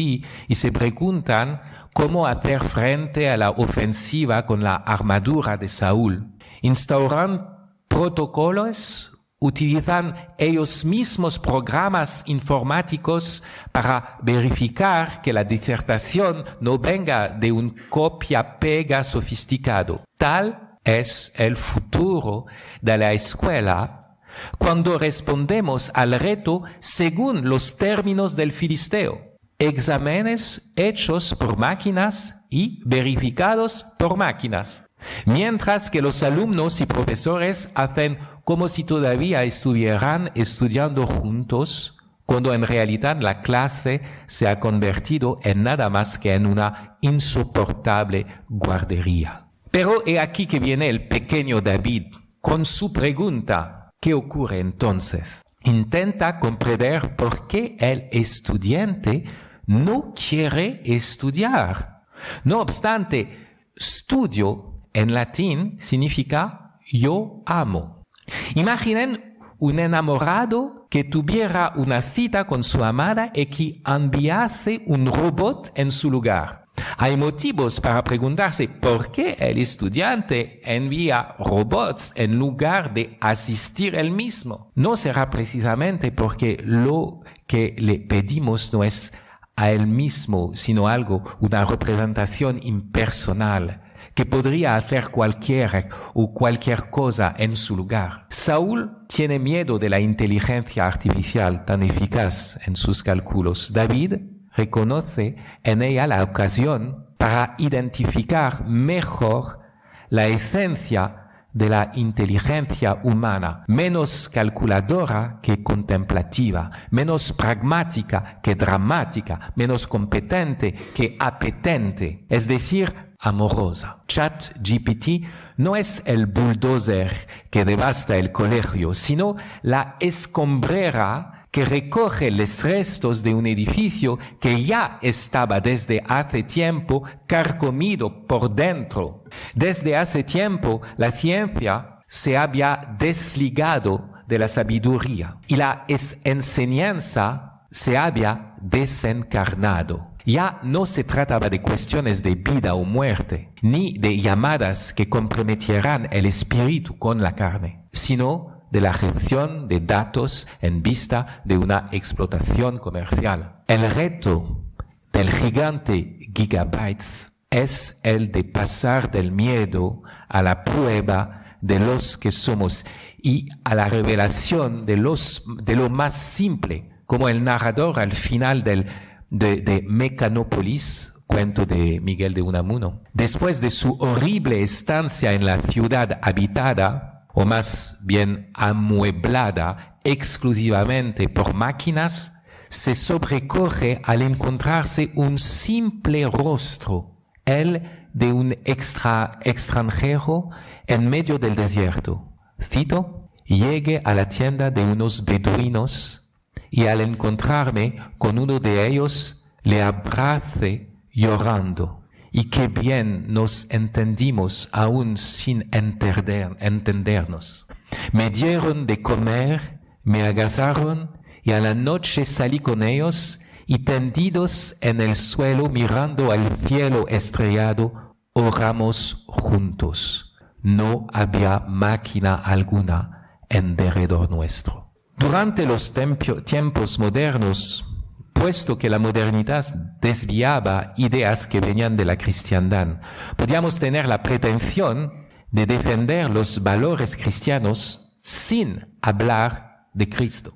y se preguntan cómo hacer frente a la ofensiva con la armadura de Saúl. Instauran protocolos, utilizan ellos mismos programas informáticos para verificar que la disertación no venga de un copia-pega sofisticado. Tal es el futuro de la escuela cuando respondemos al reto según los términos del filisteo. Exámenes hechos por máquinas y verificados por máquinas. Mientras que los alumnos y profesores hacen como si todavía estuvieran estudiando juntos, cuando en realidad la clase se ha convertido en nada más que en una insoportable guardería. Pero he aquí que viene el pequeño David con su pregunta. ¿Qué ocurre entonces? Intenta comprender por qué el estudiante no quiere estudiar. No obstante, studio en latín significa yo amo. Imaginen un enamorado que tuviera una cita con su amada y que enviase un robot en su lugar. Hay motivos para preguntarse por qué el estudiante envía robots en lugar de asistir él mismo. No será precisamente porque lo que le pedimos no es a él mismo, sino una representación impersonal que podría hacer cualquier cosa en su lugar. Saúl tiene miedo de la inteligencia artificial tan eficaz en sus cálculos. David reconoce en ella la ocasión para identificar mejor la esencia de la inteligencia humana, menos calculadora que contemplativa, menos pragmática que dramática, menos competente que apetente, es decir, amorosa. ChatGPT no es el bulldozer que devasta el colegio, sino la escombrera que recoge los restos de un edificio que ya estaba desde hace tiempo carcomido por dentro. Desde hace tiempo la ciencia se había desligado de la sabiduría y la enseñanza se había desencarnado. Ya no se trataba de cuestiones de vida o muerte, ni de llamadas que comprometieran el espíritu con la carne, sino de la gestión de datos en vista de una explotación comercial. El reto del gigante Gigabytes es el de pasar del miedo a la prueba de los que somos y a la revelación de lo más simple, como el narrador al final de Mecanópolis, cuento de Miguel de Unamuno. Después de su horrible estancia en la ciudad habitada, o más bien amueblada exclusivamente por máquinas, se sobrecoge al encontrarse un simple rostro, el de un extranjero en medio del desierto. Cito: llegué a la tienda de unos beduinos y al encontrarme con uno de ellos le abracé llorando. Y qué bien nos entendimos aún sin entendernos. Me dieron de comer, me agasaron y a la noche salí con ellos y tendidos en el suelo mirando al cielo estrellado, oramos juntos. No había máquina alguna en derredor nuestro. Durante los tiempos modernos, puesto que la modernidad desviaba ideas que venían de la cristiandad, podíamos tener la pretensión de defender los valores cristianos sin hablar de Cristo.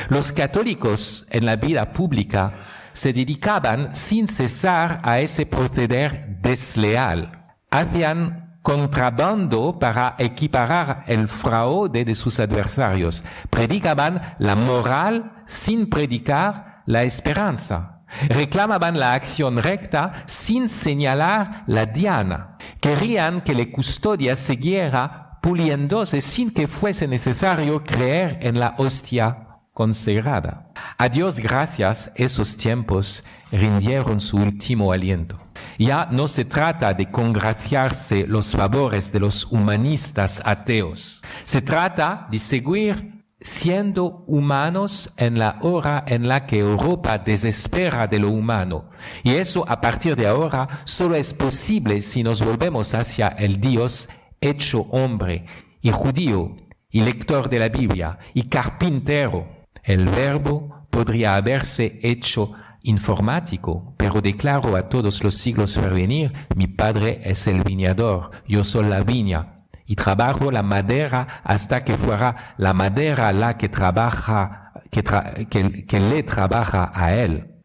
Los católicos en la vida pública se dedicaban sin cesar a ese proceder desleal. Hacían contrabando para equiparar el fraude de sus adversarios. Predicaban la moral sin predicar la esperanza. Reclamaban la acción recta sin señalar la diana. Querían que la custodia siguiera puliéndose sin que fuese necesario creer en la hostia consagrada. A Dios gracias, esos tiempos rindieron su último aliento. Ya no se trata de congraciarse los favores de los humanistas ateos. Se trata de seguir siendo humanos en la hora en la que Europa desespera de lo humano. Y eso a partir de ahora solo es posible si nos volvemos hacia el Dios hecho hombre y judío y lector de la Biblia y carpintero. El verbo podría haberse hecho informático, pero declaro a todos los siglos por venir, mi Padre es el viñador, yo soy la viña, y trabajo la madera hasta que fuera la madera la que trabaja, que le trabaja a él.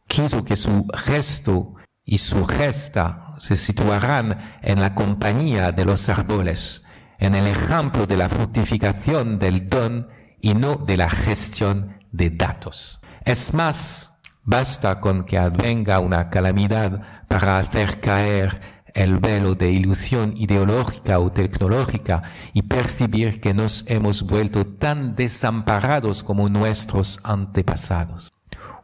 Quiso que su gesto y su gesta se situaran en la compañía de los árboles, en el ejemplo de la fructificación del don y no de la gestión de datos. Es más, basta con que advenga una calamidad para hacer caer el velo de ilusión ideológica o tecnológica y percibir que nos hemos vuelto tan desamparados como nuestros antepasados.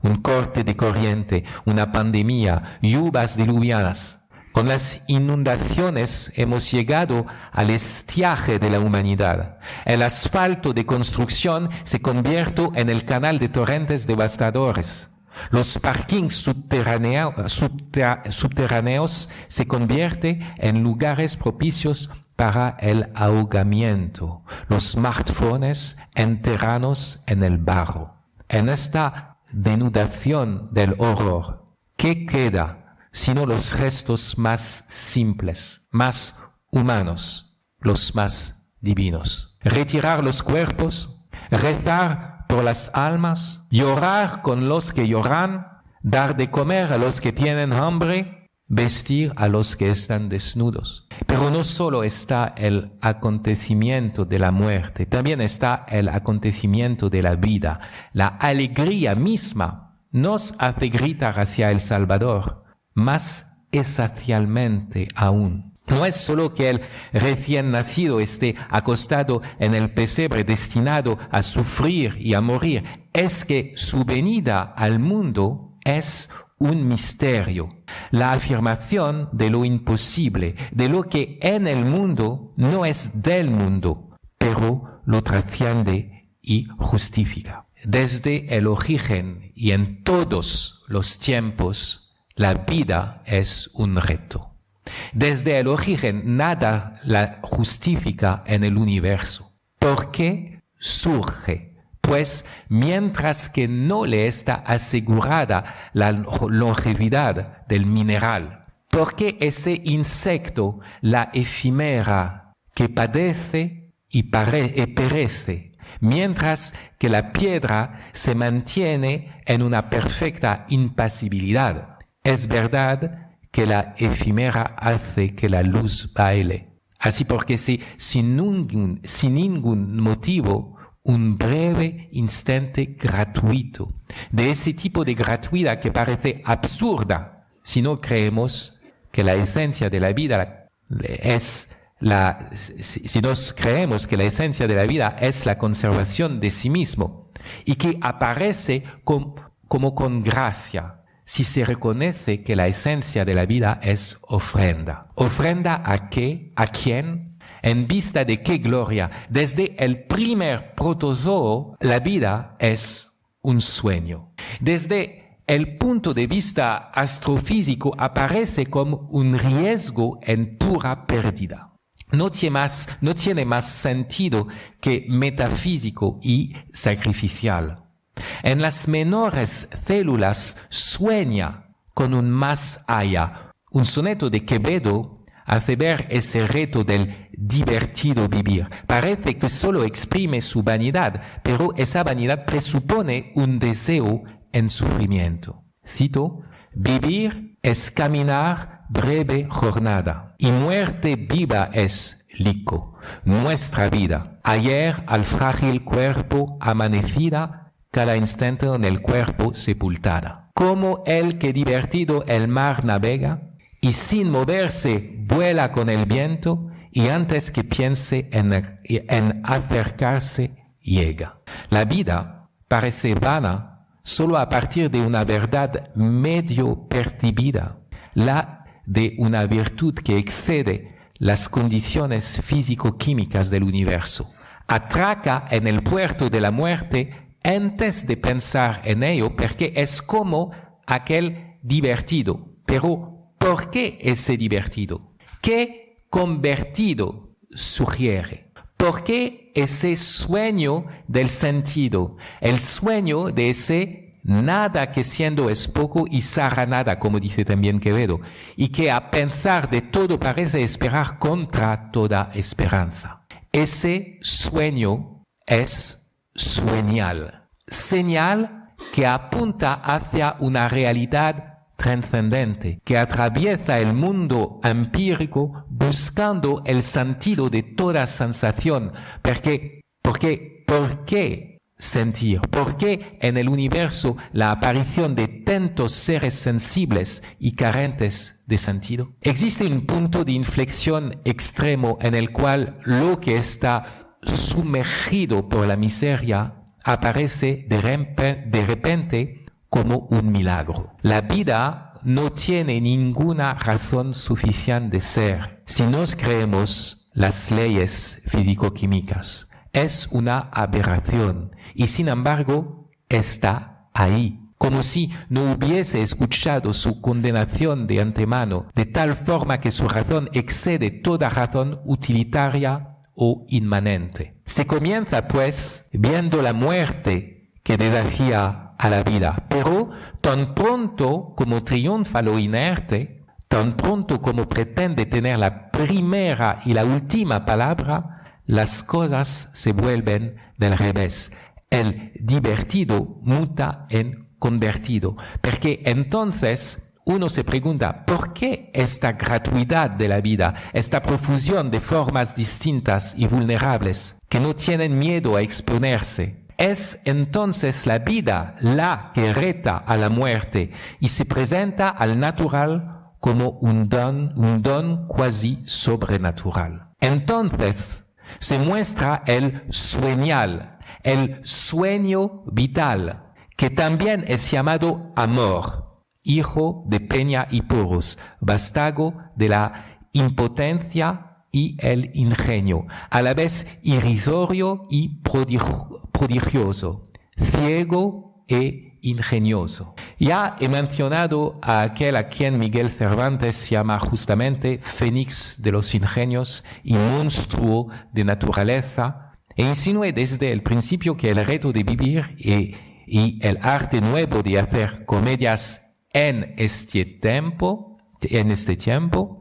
Un corte de corriente, una pandemia, lluvias diluvianas. Con las inundaciones hemos llegado al estiaje de la humanidad. El asfalto de construcción se convierte en el canal de torrentes devastadores. Los parkings subterráneos se convierten en lugares propicios para el ahogamiento. Los smartphones enterranos en el barro. En esta denudación del horror, ¿qué queda sino los gestos más simples, más humanos, los más divinos? Retirar los cuerpos, rezar por las almas, llorar con los que lloran, dar de comer a los que tienen hambre, vestir a los que están desnudos. Pero no solo está el acontecimiento de la muerte, también está el acontecimiento de la vida. La alegría misma nos hace gritar hacia el Salvador, más esencialmente aún. No es solo que el recién nacido esté acostado en el pesebre destinado a sufrir y a morir, es que su venida al mundo es un misterio, la afirmación de lo imposible, de lo que en el mundo no es del mundo, pero lo trasciende y justifica. Desde el origen y en todos los tiempos, la vida es un reto. Desde el origen nada la justifica en el universo. ¿Por qué surge? Pues mientras que no le está asegurada la longevidad del mineral, ¿por qué ese insecto, la efímera, que padece y perece, mientras que la piedra se mantiene en una perfecta impasibilidad? Es verdad que la efímera hace que la luz baile. Así porque sin ningún motivo, un breve instante gratuito, de ese tipo de gratuidad que parece absurda, si no creemos que la esencia de la vida si nos creemos que la esencia de la vida es la conservación de sí mismo y que aparece como con gracia, si se reconoce que la esencia de la vida es ofrenda. ¿Ofrenda a qué? ¿A quién? ¿En vista de qué gloria? Desde el primer protozoo, la vida es un sueño. Desde el punto de vista astrofísico, aparece como un riesgo en pura pérdida. no tiene más sentido que metafísico y sacrificial. En las menores células sueña con un más allá. Un soneto de Quevedo hace ver ese reto del divertido vivir. Parece que solo exprime su vanidad, pero esa vanidad presupone un deseo en sufrimiento. Cito: vivir es caminar breve jornada, y muerte viva es, lico, nuestra vida. Ayer al frágil cuerpo amanecida, cada instante en el cuerpo sepultada. Como el que divertido el mar navega, y sin moverse vuela con el viento, y antes que piense en acercarse, llega. La vida parece vana solo a partir de una verdad medio percibida, la de una virtud que excede las condiciones físico-químicas del universo. Atraca en el puerto de la muerte antes de pensar en ello, porque es como aquel divertido. Pero, ¿por qué ese divertido? ¿Qué convertido sugiere? ¿Por qué ese sueño del sentido? El sueño de ese nada que siendo es poco y será nada, como dice también Quevedo, y que a pensar de todo parece esperar contra toda esperanza. Ese sueño es sueñal, señal que apunta hacia una realidad trascendente, que atraviesa el mundo empírico buscando el sentido de toda sensación. ¿Por qué sentir? ¿Por qué en el universo la aparición de tantos seres sensibles y carentes de sentido? Existe un punto de inflexión extremo en el cual lo que está sumergido por la miseria aparece de repente como un milagro. La vida no tiene ninguna razón suficiente de ser si nos creemos las leyes físico-químicas. Es una aberración y sin embargo está ahí, como si no hubiese escuchado su condenación de antemano, de tal forma que su razón excede toda razón utilitaria o inmanente. Se comienza pues viendo la muerte que desafía a la vida, pero tan pronto como triunfa lo inerte, tan pronto como pretende tener la primera y la última palabra, las cosas se vuelven del revés. El divertido muta en convertido, porque entonces uno se pregunta, ¿por qué esta gratuidad de la vida, esta profusión de formas distintas y vulnerables que no tienen miedo a exponerse? Es entonces la vida la que reta a la muerte y se presenta al natural como un don cuasi sobrenatural. Entonces se muestra el sueñal, el sueño vital, que también es llamado amor, hijo de peña y poros, vástago de la impotencia y el ingenio, a la vez irrisorio y prodigioso, ciego e ingenioso. Ya he mencionado a aquel a quien Miguel Cervantes llama justamente Fénix de los ingenios y monstruo de naturaleza, e insinué desde el principio que el reto de vivir y el arte nuevo de hacer comedias en este tiempo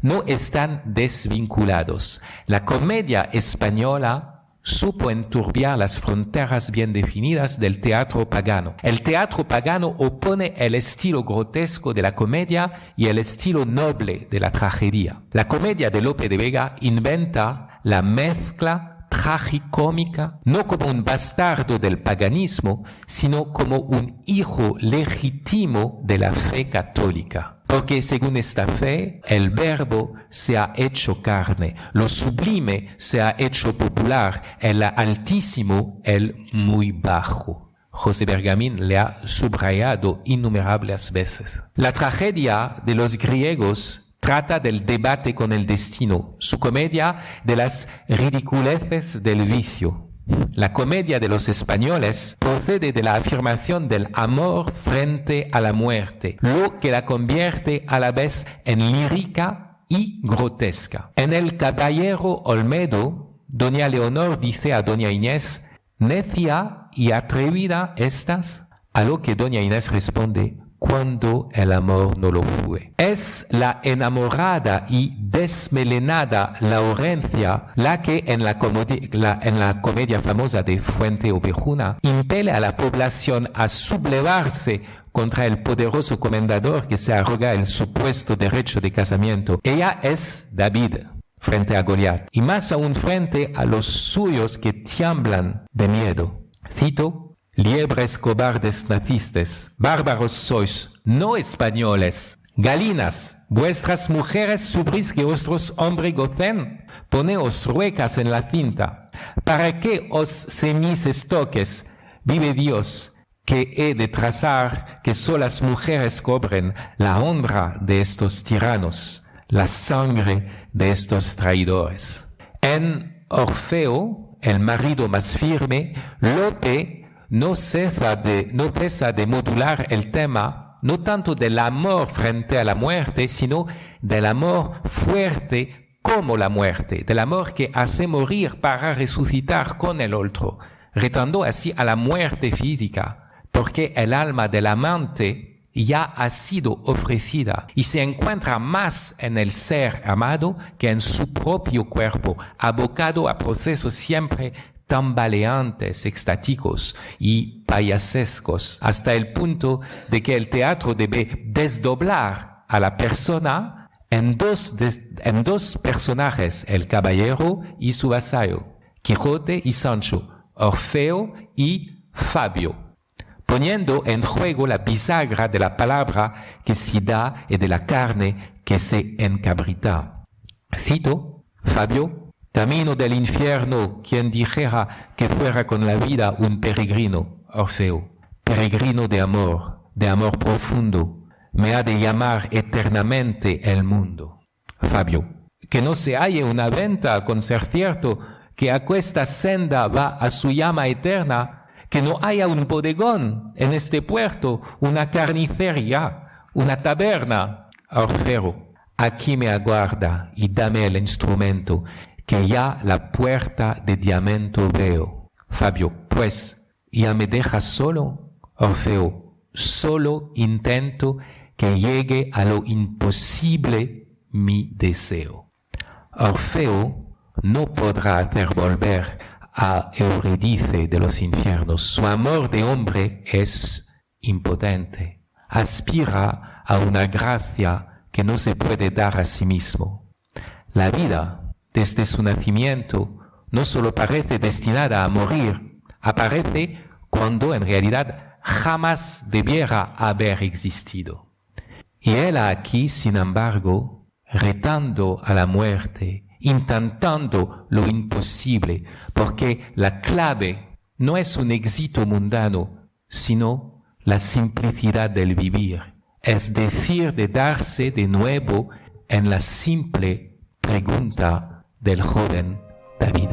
no están desvinculados. La comedia española supo enturbiar las fronteras bien definidas del teatro pagano. El teatro pagano opone el estilo grotesco de la comedia y el estilo noble de la tragedia. La comedia de Lope de Vega inventa la mezcla tragicómica no como un bastardo del paganismo, sino como un hijo legítimo de la fe católica. Porque según esta fe, el verbo se ha hecho carne, lo sublime se ha hecho popular, el altísimo, el muy bajo. José Bergamín le ha subrayado innumerables veces. La tragedia de los griegos trata del debate con el destino, su comedia de las ridiculeces del vicio. La comedia de los españoles procede de la afirmación del amor frente a la muerte, lo que la convierte a la vez en lírica y grotesca. En El Caballero Olmedo, doña Leonor dice a doña Inés: «Necia y atrevida estás», a lo que doña Inés responde: «Cuando el amor no lo fue». Es la enamorada y desmelenada Laurencia la que en la comedia famosa de Fuente Ovejuna impele a la población a sublevarse contra el poderoso comendador que se arroga el supuesto derecho de casamiento. Ella es David frente a Goliat, y más aún frente a los suyos que tiemblan de miedo. Cito: «Liebres cobardes nacistes, bárbaros sois, no españoles. Galinas, vuestras mujeres subrís que vuestros hombres gocen. Poneos ruecas en la cinta. ¿Para qué os ceñís estoques? Vive Dios, que he de trazar que solas mujeres cobren la honra de estos tiranos, la sangre de estos traidores». En Orfeo, el marido más firme, Lope no cesa de modular el tema, no tanto del amor frente a la muerte, sino del amor fuerte como la muerte, del amor que hace morir para resucitar con el otro, retando así a la muerte física, porque el alma del amante ya ha sido ofrecida y se encuentra más en el ser amado que en su propio cuerpo, abocado a procesos siempre tambaleantes, extáticos y payasescos, hasta el punto de que el teatro debe desdoblar a la persona en dos personajes, el caballero y su vasallo, Quijote y Sancho, Orfeo y Fabio, poniendo en juego la bisagra de la palabra que se da y de la carne que se encabrita. Cito: «Fabio, camino del infierno, quien dijera que fuera con la vida un peregrino». Orfeo: «Peregrino de amor profundo, me ha de llamar eternamente el mundo». Fabio: «Que no se halle una venta con ser cierto que aquesta senda va a su llama eterna, que no haya un bodegón en este puerto, una carnicería, una taberna». Orfeo: «Aquí me aguarda y dame el instrumento, que ya la puerta de diamante veo». Fabio: «Pues, ¿ya me dejas solo?» Orfeo: «Solo intento que llegue a lo imposible mi deseo». Orfeo no podrá hacer volver a Eurídice de los infiernos. Su amor de hombre es impotente. Aspira a una gracia que no se puede dar a sí mismo. La vida, desde su nacimiento, no solo parece destinada a morir, aparece cuando en realidad jamás debiera haber existido. Y él aquí, sin embargo, retando a la muerte, intentando lo imposible, porque la clave no es un éxito mundano, sino la simplicidad del vivir, es decir, de darse de nuevo en la simple pregunta del joven David.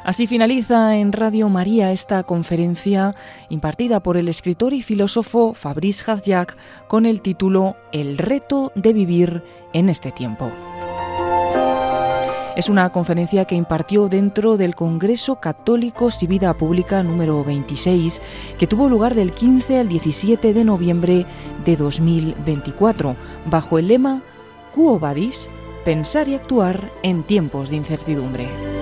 Así finaliza en Radio María esta conferencia impartida por el escritor y filósofo Fabrice Hadjiak con el título El reto de vivir en este tiempo. Es una conferencia que impartió dentro del Congreso Católicos y Vida Pública número 26, que tuvo lugar del 15 al 17 de noviembre de 2024, bajo el lema Quo Vadis? Pensar y actuar en tiempos de incertidumbre.